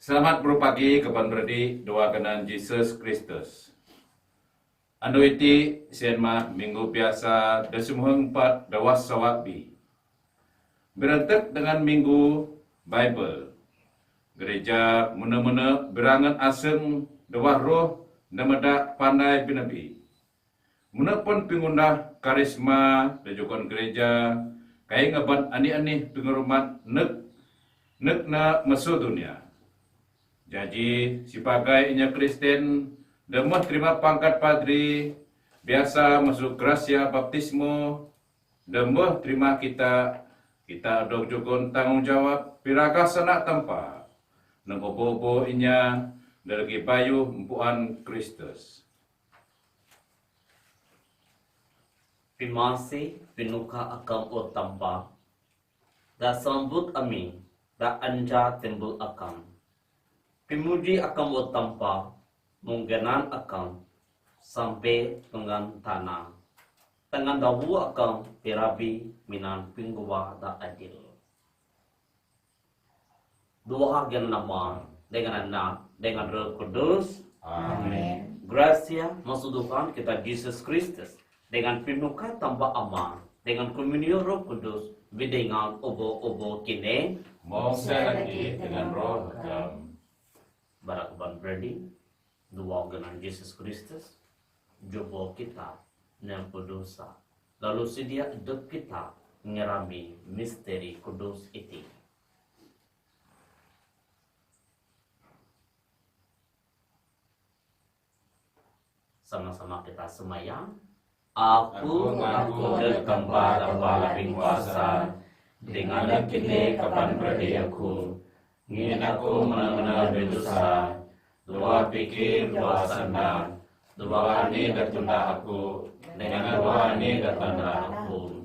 Selamat berpagi kepada berdi doa kenan Yesus Kristus. Anu iti sian mah minggu biasa desumuheng 4 dawas sawabi. Berentek dengan minggu Bible. Gereja mena-mena berangan aseng dawah roh namada pandai binabi. Menepon pingundah karisma dajukan gereja kaya ngaban ani-ani pengerumat nek na masuk dunia. Jadi sebagai inya Kristen demah terima pangkat padri biasa masuk gracia baptismo demah terima kita dok jukun tanggung jawab piraga sanak tanpa nengkobo inya dari bayu empuan Kristus. Pimasi pinuka akam o tampa da sambut ami da anja timbul akam pimuji akam o tampa munggenan akam sampai pengan tanah tangan dawu akam pirabi minan pingguwa da adil doa gen nama dengan anak dengan Roh Kudus. Amin. Gracia masudukan kita Yesus Kristus dengan pinuka tambah aman dengan komunion Roh Kudus bidengan obo kini Mau lagi dengan roh agam. barakuban berdi dua dengan Yesus Kristus jobo kita yang berdosa lalu sedia hidup kita ngerami misteri kudus itu. Sama-sama kita semayang. Aku mengaku kepada Bapa kuasa dengan kini kapan berdi aku ingin aku benar-benar berdosa dua pikir dua sandang dua ini tertunda aku dengan dua ini tertunda aku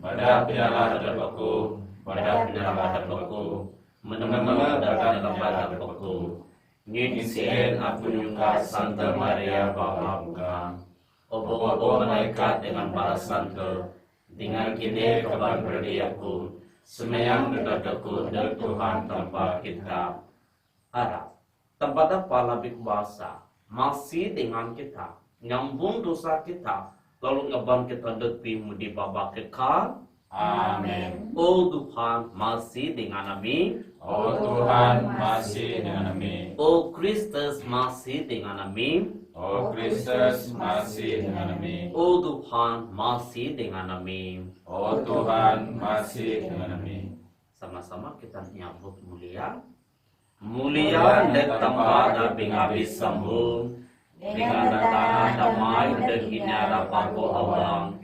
pada penyalah hadapku pada penyalah hadapku menemukan datang kepada aku ngin aku nyuka Santa Maria Bapa buka obo malaikat dengan para santo dengan kini kapan berdi aku semayang dedadaku dari Tuhan tanpa kita harap tempat pala kuasa masih dengan kita nyambung dosa kita lalu ngeban kita depimu di babak kekal. Amin. Oh Tuhan masih dengan kami. Oh Tuhan masih dengan kami. Oh Kristus masih dengan kami. Oh Kristus masih dengan kami. Oh Tuhan masih dengan kami. Oh Tuhan masih dengan kami. Sama-sama kita nyambut mulia. Mulia dan tambah dan habis sambung dengan tanah damai dan kinyara papo awang.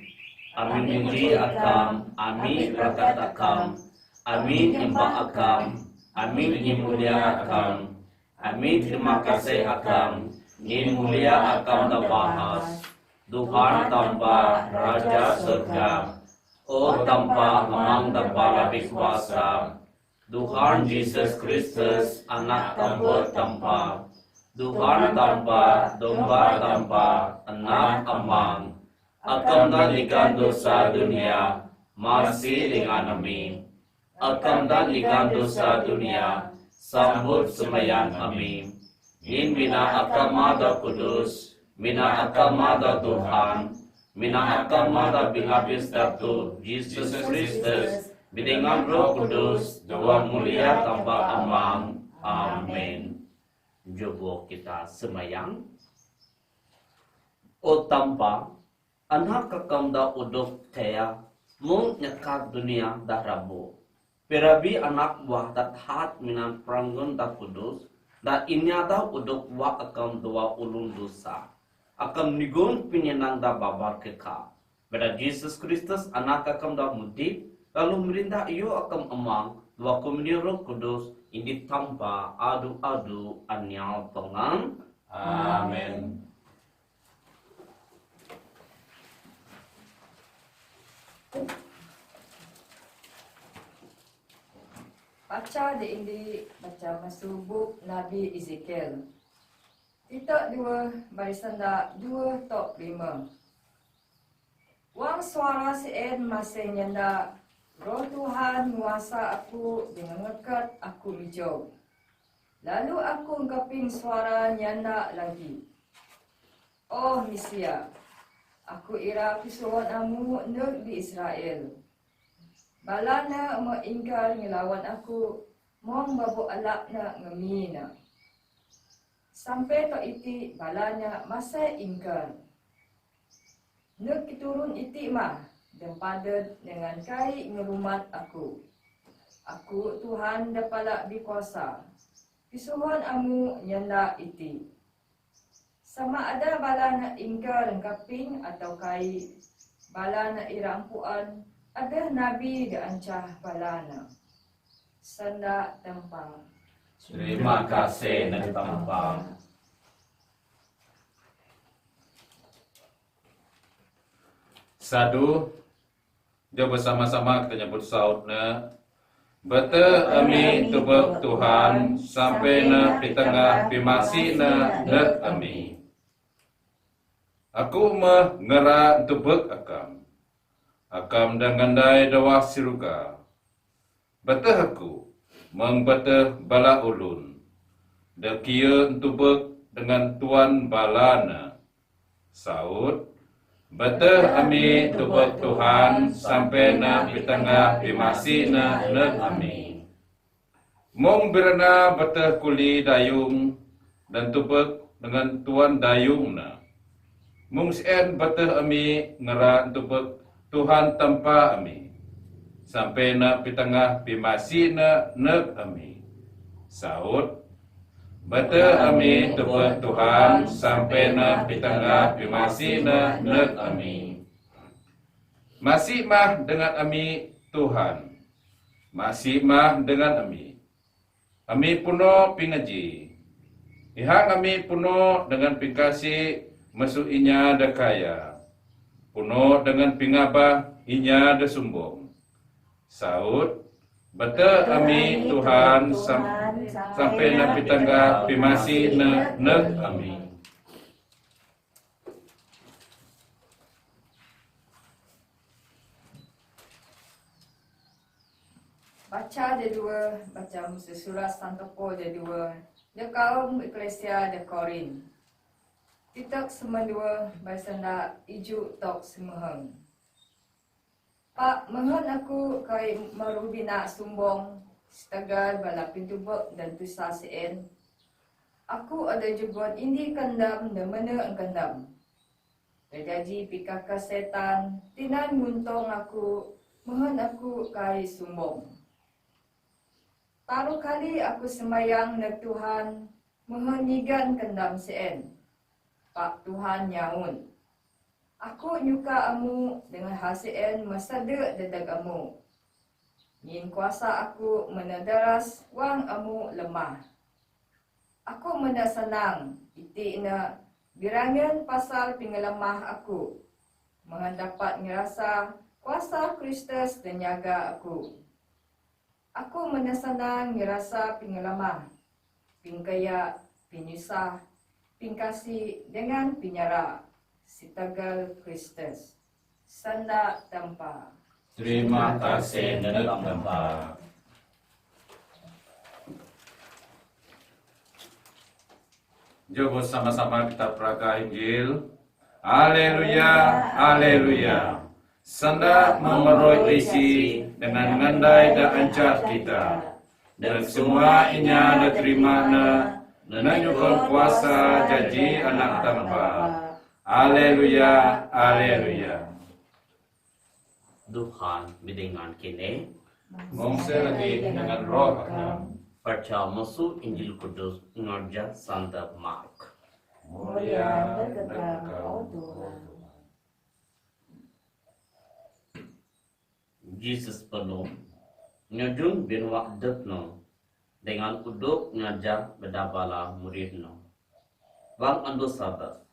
Amin muji akam, amin rakat akam, amin imba akam, amin mulia akam, amin terima kasih akam, mulia akam da bahas, Tuhan tanpa Raja surga, oh tanpa memang tanpa lebih kuasa, Tuhan Yesus Kristus anak tanpa, Tuhan tanpa, domba tanpa, anak amang, akan dalikan dosa dunia masih dengan kami. Akan dalikan dosa dunia sambut semayan kami. In mina akamada kudus, mina akamada Tuhan, mina akamada bingapis datu Yesus Kristus, dengan Roh Kudus, doa mulia tanpa amang. Amin. Jobo kita semayang. O tanpa anak kakam da udok kaya mung nyakat dunia da rabu. Perabi anak buah da hat minan pranggon da kudus da inya da udok wa akam dua ulun dosa. Akam nigun pinyenang da babar keka. Pada Yesus Kristus anak akam da mudip lalu merindah iyo akam amang dua komunion Roh Kudus ini tanpa adu-adu anyal tongan. Amin. Baca baca masuk buku Nabi Ezekiel. Kita dua barisan dah 2:5. Wang suara sien masih nyanda Roh Tuhan menguasa aku dengan ngekat aku hijau. Lalu aku ngkaping suara nyanda lagi. Oh Misia, aku ira pisuan amu neg di Israel. Balana mo ingkar ngelawan aku, mong babu alak na ngemina. Sampai to iti balana masa ingkar. Neg kiturun iti mah, dan padat dengan kai ngerumat aku. Aku Tuhan dapala bikuasa. Pisuhan amu nyanda iti. Sama ada bala na ingkar kaping atau kai bala na irampuan, ada nabi gaancah bala na. Sanda tempang. Terima kasih nagtampang. Sadu, dia bersama-sama kita nyebut sautna. Bata ami tubek Tuhan sampai na di tengah pimasi na net ami. Aku mah ngera tubek akam. Akam dan gandai dawah siruga. Bata aku mengbata bala ulun. Dekia tubek dengan tuan balana. Saud, bata ami tubek Tuhan sampai na di tengah pimasi na net ami. Mong berana bata kuli dayung dan tubek dengan tuan dayung na. Mong sien bata ami ngera tubek Tuhan tanpa ami. Sampai na di tengah pimasi na net ami. Saud, bata ami tubek Tuhan sampai na di tengah pimasi na net ami. Masih mah dengan ami Tuhan. Masih mah dengan ami. Ami puno pingaji. Ihang ami puno dengan pikasi masuk inya da kaya. Puno dengan pingabah inya da sumbong. Saud, bata ami Tuhan sampai na pitangga pimasi na neg ami. Baca dia dua, baca musa surah Santopo dia dua. Dia kaum eklesia de Korin. Titok semua dua, basanda iju tok semeheng. Pak mohon aku kai marubina sumbong setagal bala pintu bok dan tusa sien. Aku ada jebon indi kandam dan mana kandam. Terjadi pikaka setan, tinan muntong aku, mohon aku kai sumbong. Paruh kali aku semayang neg Tuhan, mohon nigan kandam sien. Pak Tuhan nyaun. Aku nyuka amu dengan hasien masada dedag amu. Ngin kuasa aku menadaras wang amu lemah. Aku mena senang iti na birangan pasal pingelemah aku. Mendapat ngerasa kuasa Kristus dan nyaga aku. Aku mena senang ngerasa pingelemah. Pingkaya, pinyusah, pingkasi dengan pinyara. Sitagal Kristus. Sanda tanpa. Terima kasih nagtampang. Jom bersama-sama kita peraga Injil. Haleluya, haleluya. Sanda memeroi isi dengan ngandai dan ancak kita. Dan semua inya diterima na nyukul kuasa janji anak tanpa. Haleluya, haleluya. Tuhan mendengar kini. Mongse lagi dengan roh akam. Percaya masuk Injil Kudus ngerja Santa Mark. Mulia bagi Kau Tuhan. Jesus penuh ngejung bin wakdetno dengan uduk ngajar bedabala muridno. Bang ando sabat.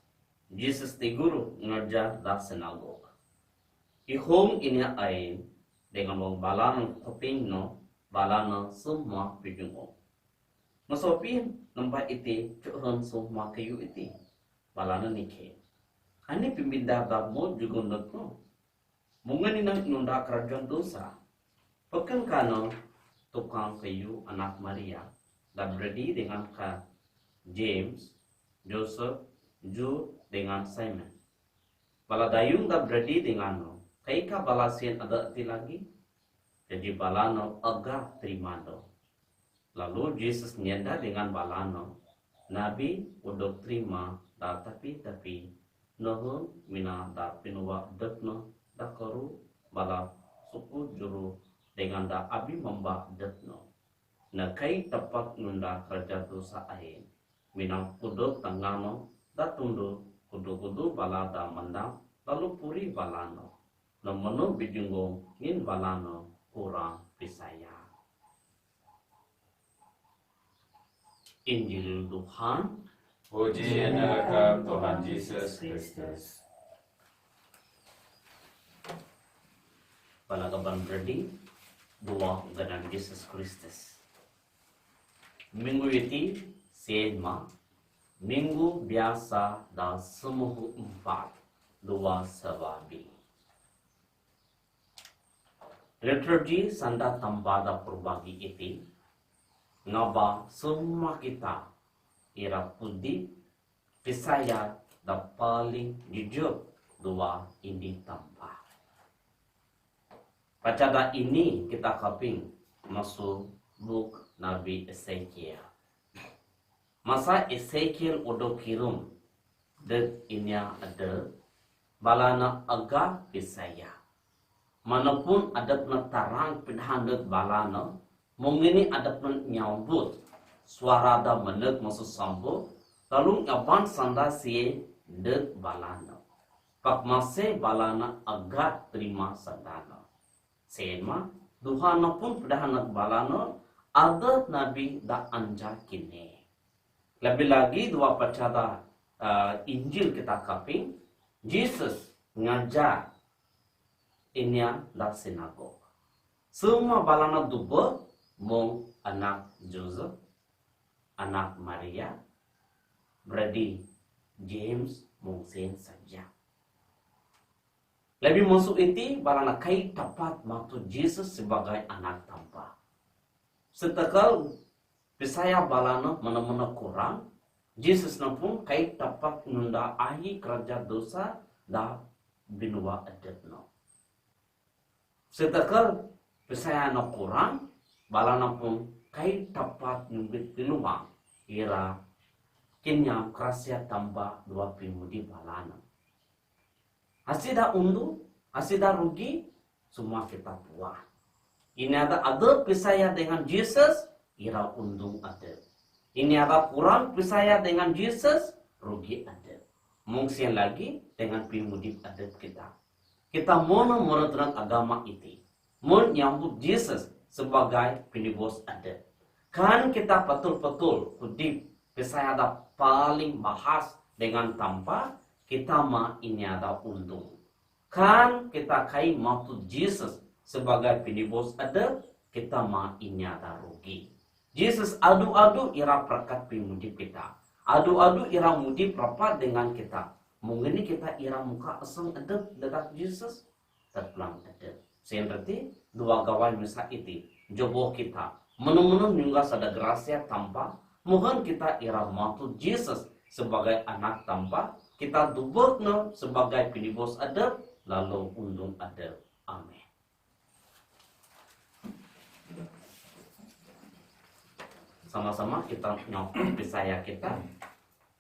Jesus ti guru ngajar da sinagog. Ihong ini ain dengan wong balang koping no balana semua pijungo. Masopin nampak iti cuhon semua kayu iti balana nike. Ani pimpinda bamo juga nagno. Mungkin nang nunda kerajaan dosa. Pekan kano tukang kayu anak Maria dan Brady dengan Kak James, Joseph, Jude dengan Simon. Bala dayung da Brady dengan no. Kaika bala sien ada ti lagi. Jadi balano agak terima do. Lalu Jesus nyenda dengan balano. Nabi udah terima da tapi nohun mina da pinuwa dekno da koru bala suku juru dengan da abi membah dekno. Na kai tepat nunda kerja dosa ain. Minang kudo tangano da tundu kudu bala da mandang lalu puri balano. Na menu bijunggong ngin balano kurang pisaya. Injil Tuhan. Puji engkau Tuhan Yesus Kristus. Pada kapan berdi dua dengan Yesus Kristus. Minggu itu sema minggu biasa dan semua empat dua sebabi. Liturgi sanda tambada perbagi itu ngaba semua kita ira pudi pisaya da paling jujur dua ini tambah. Pada ini kita kaping masuk buk Nabi Ezekiel. Masa Ezekiel udah kirim dek inya ada balana agak pisaya. Manapun ada penetarang pindahan balana, mungkin ada penyambut suara da menek masuk sambo, lalu ngaban sanda si dek balana. Pak masih balana agak terima sandana. Sema Tuhan pun pindahan balana ada nabi da anja kini. Lebih lagi dua percaya Injil kita kaping, Jesus ngajar inya da sinagog. Semua balana duba mong anak Joseph, anak Maria, Brady, James, mong sen saja. Lebih masuk itu balana kai dapat waktu Jesus sebagai anak tanpa. Setekal Pisaya balana mana-mana kurang, Jesus pun kai dapat nunda ahi kerja dosa da binua adetno. Setekal pisaya na kurang, balana pun kai dapat numbit binua ira kinyam krasya tambah dua pimudi balana. Asida undu, asida rugi, semua kita buat. Ini ada pisaya dengan Jesus, ira untung ada. Ini ada kurang percaya dengan Jesus, rugi ada. Mungkin lagi dengan pimudip adat kita. Kita mau menurut agama itu. Mau nyambut Jesus sebagai penebus adat. Kan kita betul-betul kudip percaya ada paling bahas dengan tanpa kita mah ini ada untung. Kan kita kai maksud Jesus sebagai penebus adat, kita mah ini ada rugi. Jesus adu-adu ira perkat pimudip kita. Adu-adu ira mudip rapat dengan kita. Mungkin kita ira muka aseng edep dekat Jesus. Terpulang edep. Seperti dua gawan misal itu. Jobo kita. Menu-menu juga sada gracia tanpa. Mungkin kita ira matut Jesus sebagai anak tanpa. Kita dubukno sebagai penibus edep. Lalu undung edep. Amin. Sama-sama kita nyokong pisaya kita.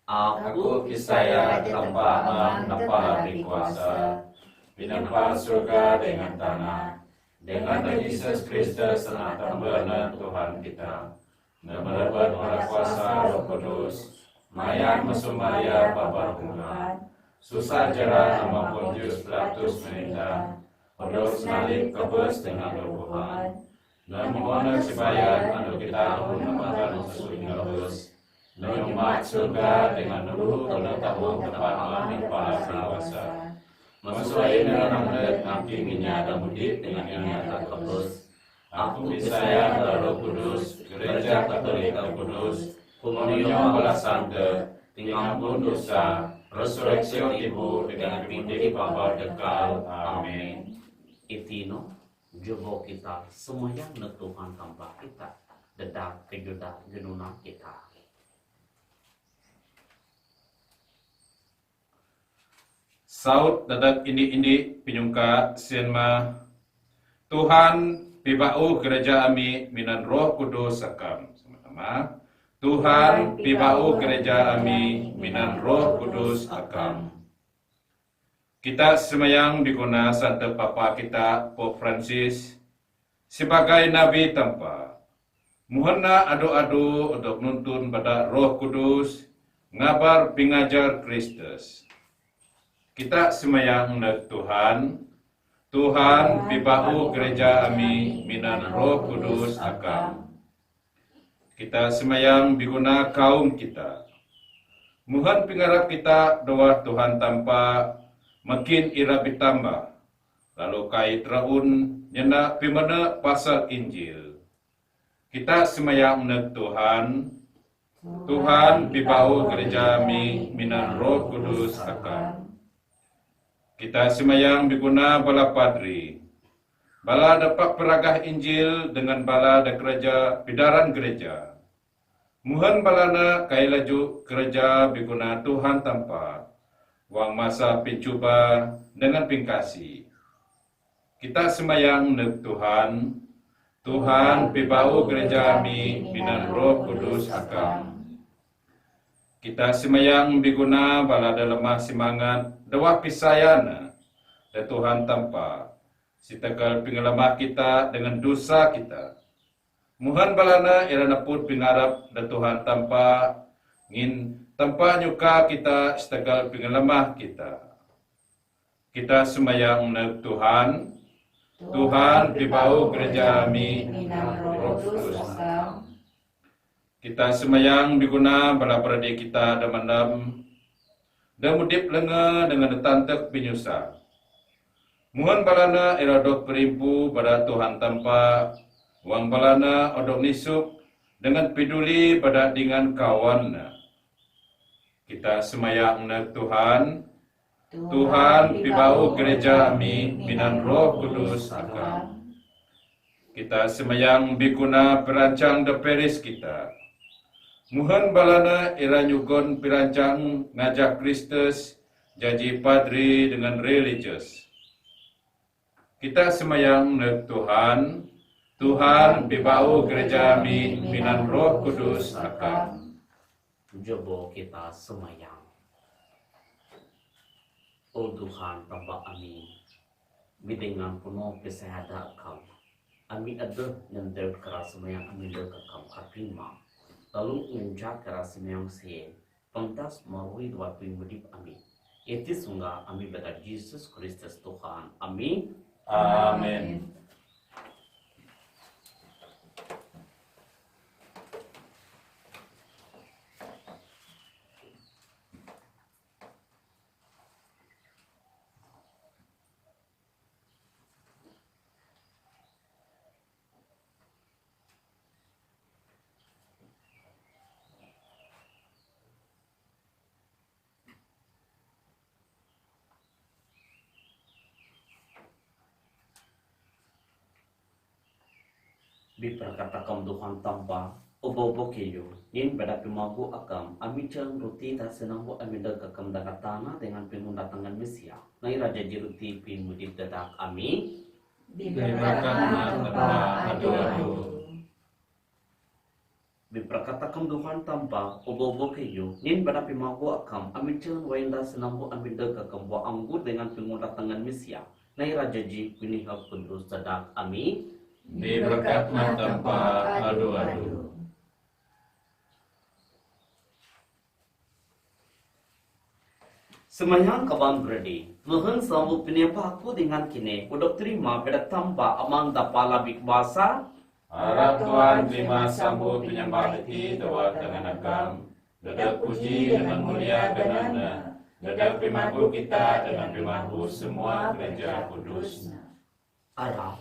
Aku pisaya tanpa nampa di kuasa, binampa surga dengan tanah, dengan Yesus Kristus senata benar Tuhan kita, dan melebat pada kuasa Roh Kudus, maya mesumaya babar Tuhan, susah jerah nama Pontius Pilatus menita, Odus nalip kebes dengan Roh Tuhan, dan mohon supaya anu kita menempatkan usul ngelus, dan umat surga dengan dulu tahu tempat mami para kuasa. Masuai dalam net nanti minyata mudit dengan nyata kebus. Aku pisaya Roh Kudus, gereja Katolik Kudus, komunion belasante, tingampun dosa, resurreksi ibu dengan pindah bapa dekal. Amin. Itino jobo kita semua yang Tuhan tambah kita. dedak kejuda genuna kita. Saut dadak ini pinyungka sienma Tuhan pibau gereja ami minan Roh Kudus sakam. Sama-sama. Tuhan pibau gereja ami minan Roh Kudus akam. Kita semayang diguna Santa Papa kita Pope Francis sebagai nabi tanpa. Mohonlah adu-adu untuk nuntun pada Roh Kudus ngabar pingajar Kristus. Kita semayang na Tuhan, Tuhan pibau gereja ami minan Roh Kudus akam. Kita semayang biguna kaum kita. Mohon pingarap kita doa Tuhan tanpa makin ira bitambah. Lalu kait raun nyana pimana pasal Injil. Kita semayang na Tuhan, Tuhan pibau gereja ami minan Roh Kudus akam. Kita semayang biguna bala padri. Bala dapat peragah Injil dengan bala da gereja bidaran gereja. Mohon balana kai laju gereja biguna Tuhan tanpa wang masa pencuba dengan pingkasi. Kita semayang na Tuhan, Tuhan pibau gereja mi minan Roh Kudus akam. Kita semayang biguna bala da lemah semangat dawa pisayana da Tuhan tanpa sitegal pingalamah kita dengan dosa kita. Mohon balana irana pun pingarap da Tuhan tanpa ngin tanpa nyuka kita sitegal pingalamah kita. Kita semayang na Tuhan, Tuhan pibau gereja mi minan Roh Kudus akam. Kita semayang biguna bala peradi kita da mandam da mudip lenga dengan tantek pinyusa. Mohon balana iradok perimpu pada Tuhan tanpa wang balana odok nisuk dengan peduli pada dengan kawanna. Kita semayang na Tuhan, Tuhan pibau gereja mi minan Roh Kudus akam. Kita semayang biguna perancang da peris kita. Mohon balana ira nyugon pirancang ngajak Kristus jadi padri dengan religius. Kita semayang na Tuhan, Tuhan pibau gereja mi minan Roh Kudus akam. Jobo kita semayang. O Tuhan Bapa kami, dengan penuh kesehatan Kau, kami ada yang terkeras semayang kami lekakam kapima. Lalu menjak kerasi meong se pentas marui waktu mudip ami. Itu sungguh ami pada Yesus Kristus Tuhan. Amin. Amin. Biperkatakan Tuhan tanpa obo-obo keyo. Yin pada pimagu akam, ami cang ruti tak senang bu ami dekakam dengan tanah dengan pengundatangan Mesia. Nai raja jiruti pimudip dedak ami. Diberkatkan tanpa adu-adu. Biperkatakan Tuhan tanpa obo-obo keyo. Yin pada pimagu akam, ami cang wainda senang bu ami dekakam bu anggur dengan pengundatangan Mesia. Nai raja ji pinihak kudus dedak ami. Diberkatkan tanpa adu-adu. Semayang kawan berdi, Tuhan sambut penyapa aku dengan kini, udok terima pada tambah amang dapala bik basa. Harap Tuhan terima sambut penyembah hati doa dengan agam. Dadak puji dengan mulia dengannya. Dadak pimaku kita dengan pimaku semua gereja kudus. Arah,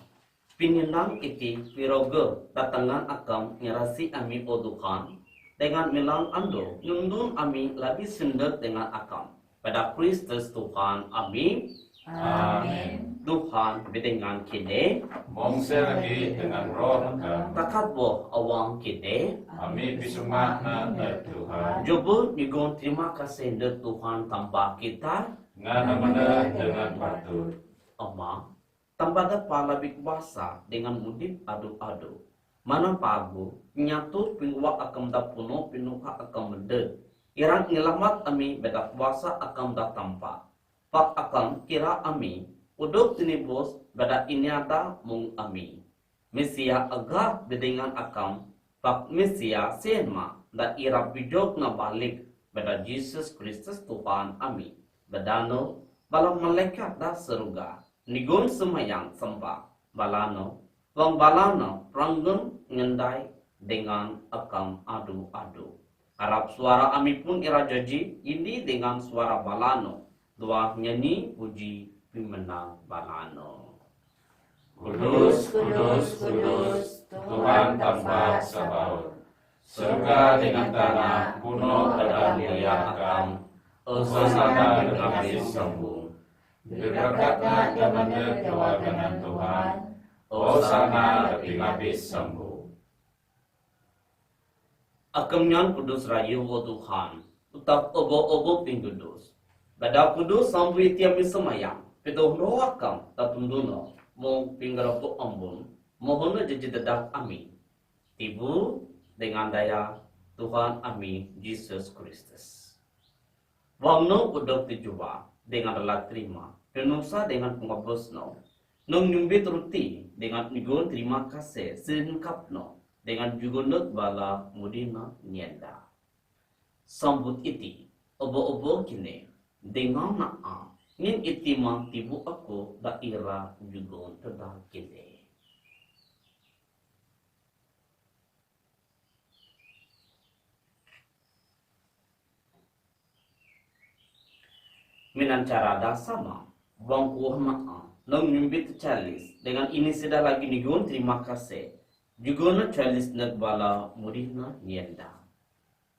pinyenang iti piroge datangan akam ngerasi ami odukan dengan melang ando nyundun ami lebih sendet dengan akam pada Kristus Tuhan. Amin. Amin. Tuhan dengan kini Mongse lagi dengan roh agam. takat boh awang kini Ami pisumah na Tuhan. Jobo nigon terima kasih de Tuhan tambah kita Ngana mana dengan patut. Oma tambah da pala basa dengan mudip adu-adu mana pagu nyatu pingwa akam da puno pinuka akam mede irang ngelamat ami beda kuasa akam da tampa pak akam kira ami udok tinibos beda inyata mung ami Mesia agak dengan akam pak Mesia senma da ira pijok na balik beda Jesus Kristus Tuhan ami bedano balang malaikat da seruga nigun semayang sembah balano wang balano ranggun ngendai dengan akam adu-adu harap suara ami pun ira janji ini dengan suara balano dua nyanyi puji pimenang balano Kudus, kudus, kudus, Tuhan tanpa Sabaoth. Surga dengan tanah kuno dan muliakan. Hosana dengan habis sambung. Diberkatlah zaman kewarganan Tuhan. Hosana lebih habis sambung. Akamnyan kudus rayu wo Tuhan utap obo-obo ping kudus bada kudus sambu tiap semayang pedoh roh akam tatunduno mong pinggarapo ambon mohon jadi dedak ami tibu dengan daya Tuhan ami Yesus Kristus wangno udok dijuwa dengan adalah terima penusa dengan pengabosno nong nyumbit ruti dengan nigun terima kasih singkapno dengan jugunut bala mudina nienda sambut iti obo-obo kini dengan naa nin iti mang tibu aku daira jugun tedah kini minan cara dasama bang kuah naa nong nyumbit calis dengan ini sudah lagi nigun terima kasih Jugona chalis nagbala mudina nienda.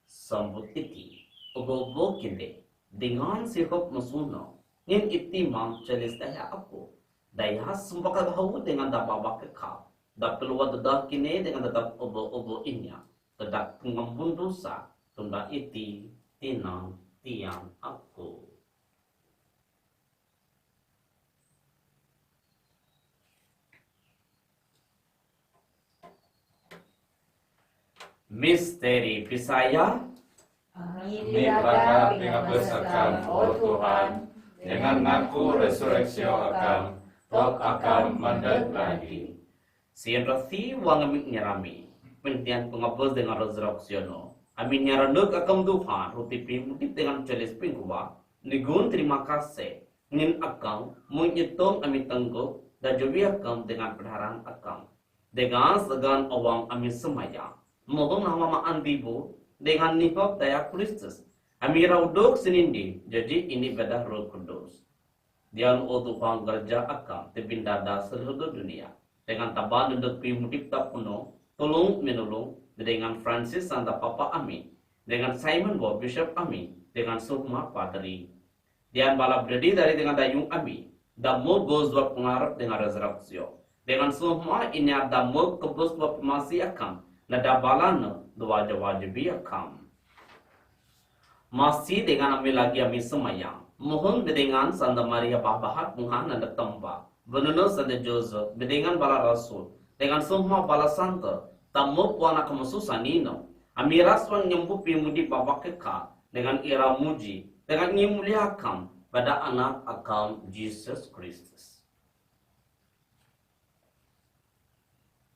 Sambut iti, obo-obo kinde, dengan sihop masuno, nin iti mang chalis daya ako. Daya sumpaka gahawu dengan dababa kekal. Da peluwa dadah kine dengan dadak obo-obo inya. Dadak pengambun dosa, tunda iti, tinang, tiang ako. Misteri Pisaya Kami telah pingabesakan, oh Tuhan, dengan ngaku resurreksio akam, tok akam mandat lagi. Sian rafi wang amik nyarami Pentian pengabos dengan resurreksiono Amin nyaranduk akam Tuhan Ruti pimutip dengan celis pingkuwa Nigun terima kasih Nin akam Munyitong amin tenggup Dan jubi akam dengan perharang akam Dengan segan awang amin semaya Mohon nama maan bibu dengan nihok daya Kristus. Amira udok sinindi, jadi ini bedah roh kudus. Dian o Tuhan gerja akam tebindada seluruh dunia. Dengan taban duduk pimutip tak puno, tolong menolong dengan Francis Santa Papa Ami, dengan Simon Bob Bishop Ami, dengan Sukma Padri. Dian bala berdiri dari dengan dayung Ami, damo gozwa pengarap dengan resurreksio. Dengan Sukma ini ada mo kebus masih akam. Nadabalan dua wajibi akam. Masih dengan ambil lagi ami semayang. Mohon dengan Santa Maria Babahat Tuhan nanda tempat. Benuno Santa Joseph dengan bala rasul. Dengan semua bala santa. Tamu puana kemususan nino. Amiraswan nyembu pimudi babak kekal. Dengan ira muji. Dengan nyimulia akam. Pada anak akam Jesus Kristus.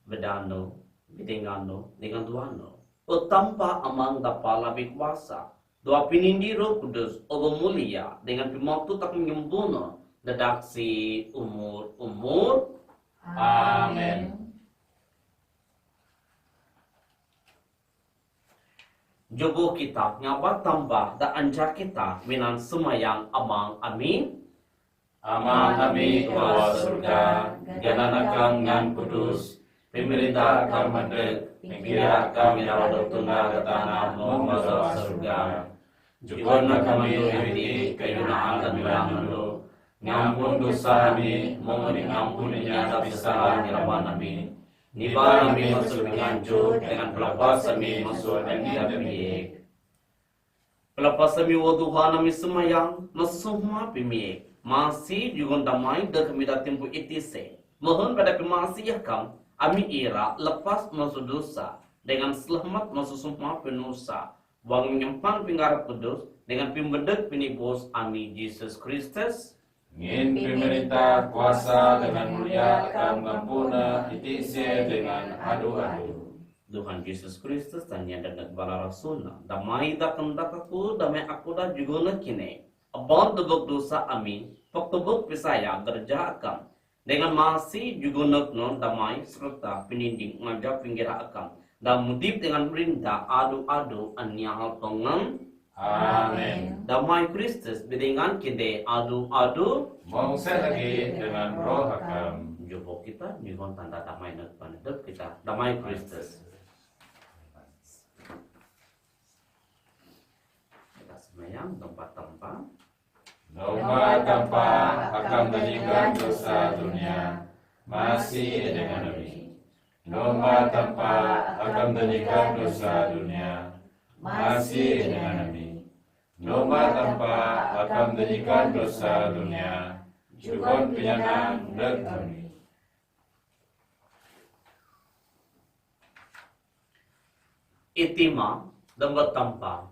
Bedano. Bidengano dengan duano. O tanpa amang dapala bikwasa. Dua pinindiro kudus obo mulia dengan pimatu tak menyembuno. Dedaksi umur. Amin. Jobo kita ngabat tambah da anja kita minan semayang amang amin. Amang kami kawa surga, gananakan ngan kudus. Pemerintah akan mendek, pengkira kami rawat tuna ke tanah mau masuk surga. Juga kami mengerti kayunaan dan bilangan lo. ngampun dosa kami, mohon ngampuninya atas kesalahan Rabbana kami. Niba kami masuk menganjur dengan pelepas kami masuk dan tidak pemilik. Pelepas kami wa Tuhan kami semayang, semua pemilik. Masih juga damai dan kami datang bu itise. Mohon pada masih kami ira lepas masuk dosa dengan selamat masuk semua penusa. Wang nyempan pinggar kudus dengan pimbedek pinibus ami Yesus Kristus. Ngin pemerintah kuasa dengan mulia akan ngampuna itise dengan adu-adu. Tuhan Yesus Kristus tanya dengan bala rasulna, damai dah kendak aku, damai aku dah juga nak kini. Abang tebuk dosa amin, pekebuk pisaya gerja akam. Dengan masih juga nak non damai serta peninding ngajak pinggir akam. Dan mudip dengan perintah adu-adu anyahal pengang. Amin. Damai Kristus dengan kini adu-adu. Mongse lagi dengan roh hakam. Jumpa kita dengan tanda damai nak pandep kita. Damai Kristus. Kita semayang tempat-tempat. Noma tanpa akan meninggalkan dosa dunia, masih dengan kami. Noma tanpa akan meninggalkan dosa dunia, masih dengan kami. Noma tanpa akan meninggalkan dosa dunia, juga penyenang dan kami. Itima dan bertampa.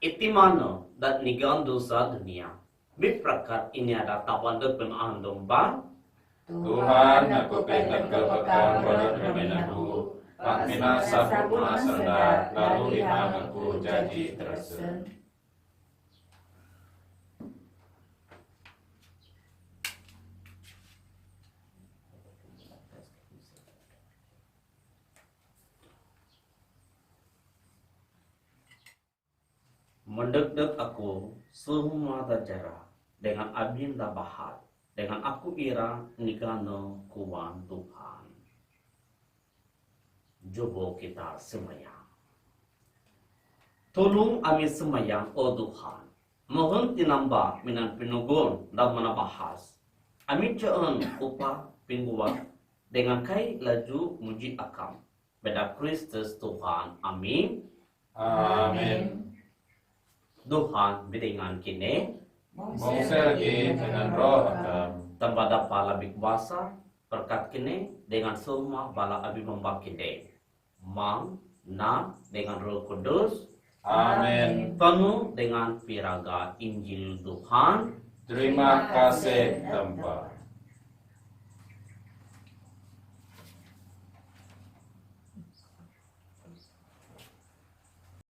Itimano dan nigan dosa dunia. Biprakat ini ada tawan depan domba. Tuhan, aku pengen kepekan pada remen aku, Pak Mina sampurna senda, lalu imam aku jadi tersen. Mendek-dek aku semua terjara dengan abin dah bahat, dengan aku ira nikano kuan Tuhan. Coba kita semayang. Tolong kami semayang, oh Tuhan. Mohon tinambah minan pinugon dan menabahas. Amin caan upah pingguat dengan kai laju muji akam. Beda Kristus Tuhan. Amin. Amin. Tuhan bidingan kini. Mongse lagi dengan roh hakam. Tempat pala bikwasa berkat kini dengan semua bala abi membak kini. Mang, na dengan roh kudus. Amin. Penuh dengan piraga Injil Tuhan. Terima kasih tempat.